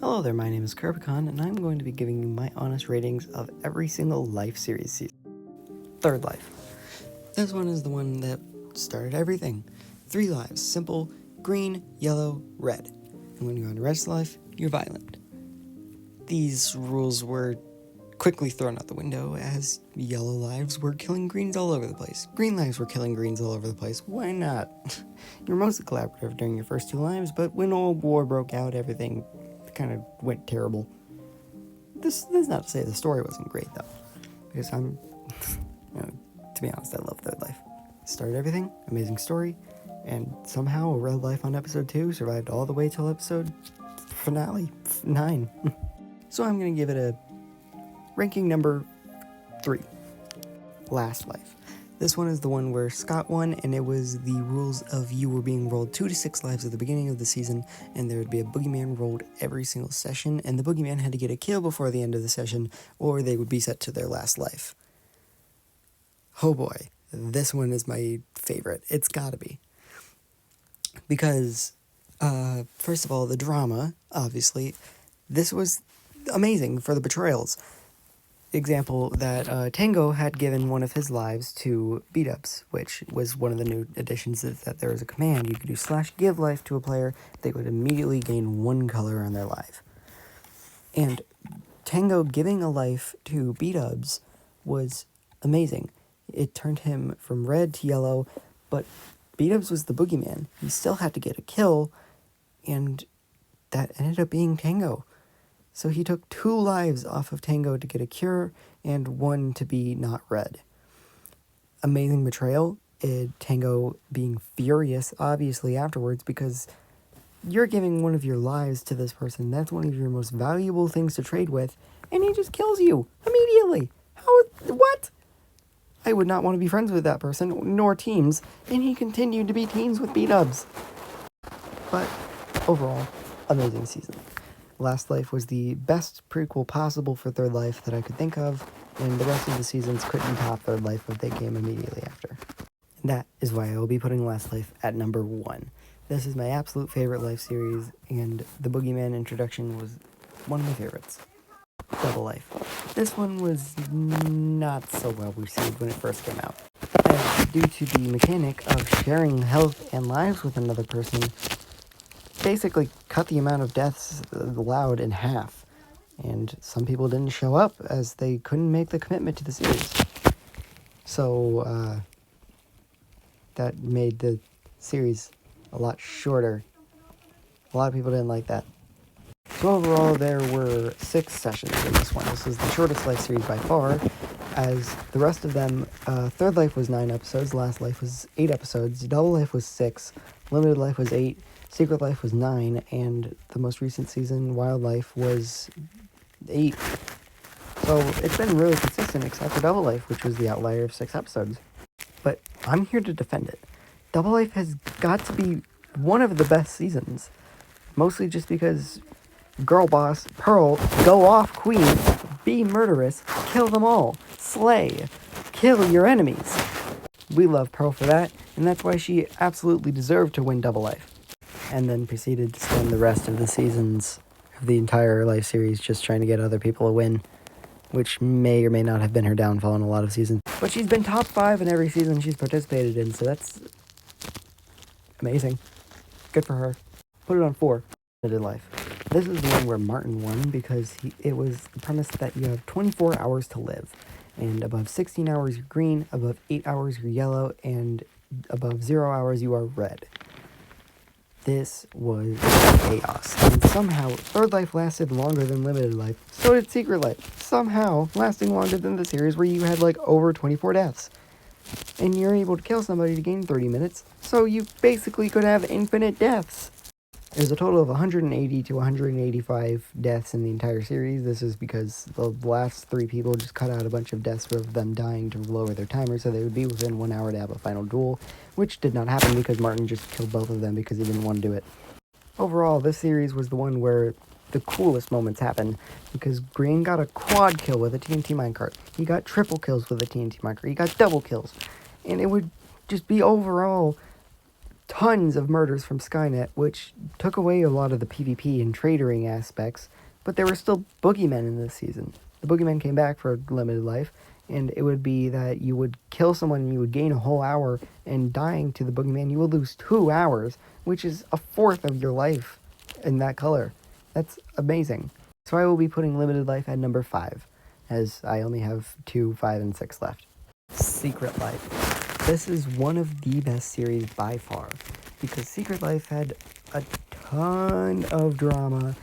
Hello there, my name is Carbicon, and I'm going to be giving you my honest ratings of every single Life series season. Third Life. This one is the one that started everything. 3 lives, simple, green, yellow, red. And when you're on Red's life, you're violent. These rules were quickly thrown out the window as yellow lives were killing greens all over the place. Green lives were killing greens all over the place. Why not? You're mostly collaborative during your first 2 lives, but when old war broke out, everything kind of went terrible. This is not to say the story wasn't great, though, because to be honest, I love Third Life. Started everything, amazing story, and somehow Red Life on episode 2 survived all the way till episode finale 9. So I'm going to give it a ranking number 3. Last Life. This one is the one where Scott won, and it was the rules of you were being rolled 2 to 6 lives at the beginning of the season, and there would be a boogeyman rolled every single session, and the boogeyman had to get a kill before the end of the session, or they would be set to their last life. Oh boy, this one is my favorite. It's gotta be. Because, first of all, the drama, obviously, this was amazing for the betrayals. Example that Tango had given one of his lives to Beat-Ups, which was one of the new additions, that there was a command. You could do /give life to a player. They would immediately gain 1 color on their life. And Tango giving a life to Beat-Ups was amazing. It turned him from red to yellow, but Beat-Ups was the boogeyman. He still had to get a kill, and that ended up being Tango. So he took 2 lives off of Tango to get a cure, and 1 to be not red. Amazing betrayal. Tango being furious, obviously, afterwards, because you're giving one of your lives to this person. That's one of your most valuable things to trade with, and he just kills you immediately. What? I would not want to be friends with that person, nor teams, and he continued to be teams with Beat-Ups. But overall, amazing season. Last Life was the best prequel possible for Third Life that I could think of, and the rest of the seasons couldn't top Third Life if they came immediately after. And that is why I will be putting Last Life at number 1. This is my absolute favorite Life series, and the Boogeyman introduction was one of my favorites. Double Life. This one was not so well received when it first came out, as due to the mechanic of sharing health and lives with another person, basically cut the amount of deaths allowed in half, and some people didn't show up as they couldn't make the commitment to the series. So that made the series a lot shorter. A lot of people didn't like that. So overall, there were 6 sessions in this one. This was the shortest Life series by far, as the rest of them, Third Life was 9 episodes, Last Life was 8 episodes, Double Life was 6, Limited Life was 8, Secret Life was 9, and the most recent season, Wild Life, was 8. So it's been really consistent, except for Double Life, which was the outlier of 6 episodes. But I'm here to defend it. Double Life has got to be one of the best seasons, mostly just because girl boss Pearl, go off queen, be murderous, kill them all, slay, kill your enemies. We love Pearl for that, and that's why she absolutely deserved to win Double Life. And then proceeded to spend the rest of the seasons of the entire Life series just trying to get other people a win, which may or may not have been her downfall in a lot of seasons. But she's been top 5 in every season she's participated in, so that's amazing. Good for her. Put it on 4. Limited Life. This is the one where Martin won because it was the premise that you have 24 hours to live, and above 16 hours you're green, above 8 hours you're yellow, and above 0 hours you are red. This was chaos, and somehow Third Life lasted longer than Limited Life. So did Secret Life, somehow lasting longer than the series where you had over 24 deaths. And you're able to kill somebody to gain 30 minutes, so you basically could have infinite deaths. There's a total of 180 to 185 deaths in the entire series. This is because the last 3 people just cut out a bunch of deaths of them dying to lower their timer, so they would be within 1 hour to have a final duel, which did not happen because Martin just killed both of them because he didn't want to do it. Overall, this series was the one where the coolest moments happened, because Green got a quad kill with a TNT minecart. He got triple kills with a TNT minecart. He got double kills. And it would just be overall tons of murders from Skynet, which took away a lot of the PvP and tradering aspects, but there were still boogeymen in this season. The boogeymen came back for limited life, and it would be that you would kill someone and you would gain a whole hour, and dying to the boogeyman, you would lose 2 hours, which is a fourth of your life in that color. That's amazing. So I will be putting limited life at number 5, as I only have 2, 5, and 6 left. Secret Life. This is one of the best series by far, because Secret Life had a ton of drama,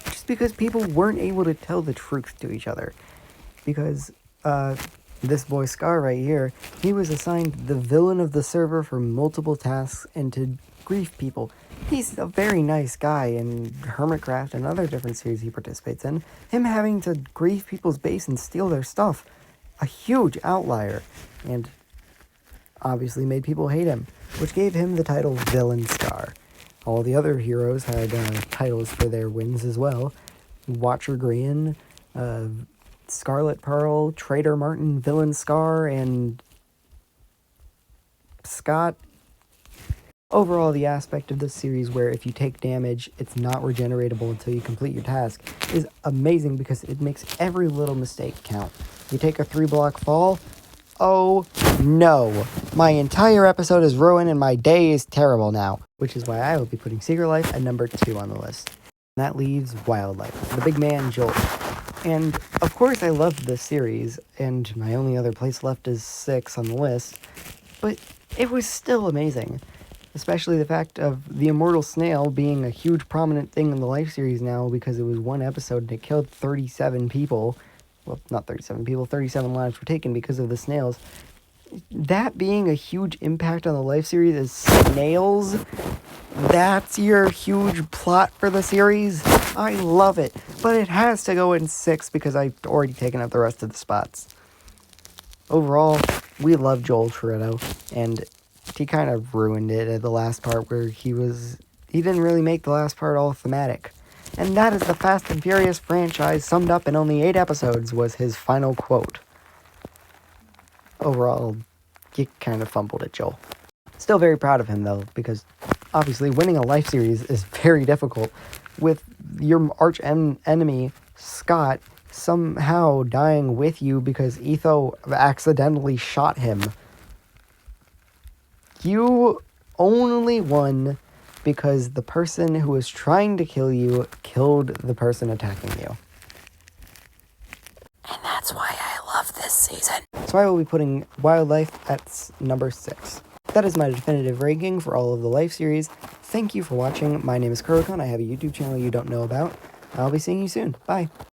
just because people weren't able to tell the truth to each other. Because, this boy Scar right here, he was assigned the villain of the server for multiple tasks and to grief people. He's a very nice guy in Hermitcraft and other different series he participates in. Him having to grief people's base and steal their stuff, a huge outlier, and obviously made people hate him, which gave him the title Villain Scar. All the other heroes had titles for their wins as well. Watcher Green, Scarlet Pearl, Traitor Martin, Villain Scar, and Scott. Overall, the aspect of this series where if you take damage, it's not regeneratable until you complete your task is amazing because it makes every little mistake count. You take a 3-block fall, oh no, my entire episode is ruined and my day is terrible now, which is why I will be putting Secret Life at number 2 on the list. And that leaves Wildlife, the big man Joel. And of course I loved this series, and my only other place left is 6 on the list, but it was still amazing. Especially the fact of the immortal snail being a huge prominent thing in the Life series now because it was one episode and it killed 37 people. Well, not 37 people, 37 lives were taken because of the snails. That being a huge impact on the Life series is snails. That's your huge plot for the series. I love it. But it has to go in 6 because I've already taken up the rest of the spots. Overall, we love Joel Toretto, and he kind of ruined it at the last part where he didn't really make the last part all thematic. And that is the Fast and Furious franchise summed up in only 8 episodes was his final quote. Overall, he kind of fumbled it, Joel. Still very proud of him though, because obviously winning a Life series is very difficult, with your arch enemy, Scott, somehow dying with you because Etho accidentally shot him. You only won because the person who was trying to kill you killed the person attacking you. And that's why I love this season. So I will be putting Wildlife at number 6. That is my definitive ranking for all of the Life series. Thank you for watching. My name is Kurokon. I have a YouTube channel you don't know about. I'll be seeing you soon. Bye.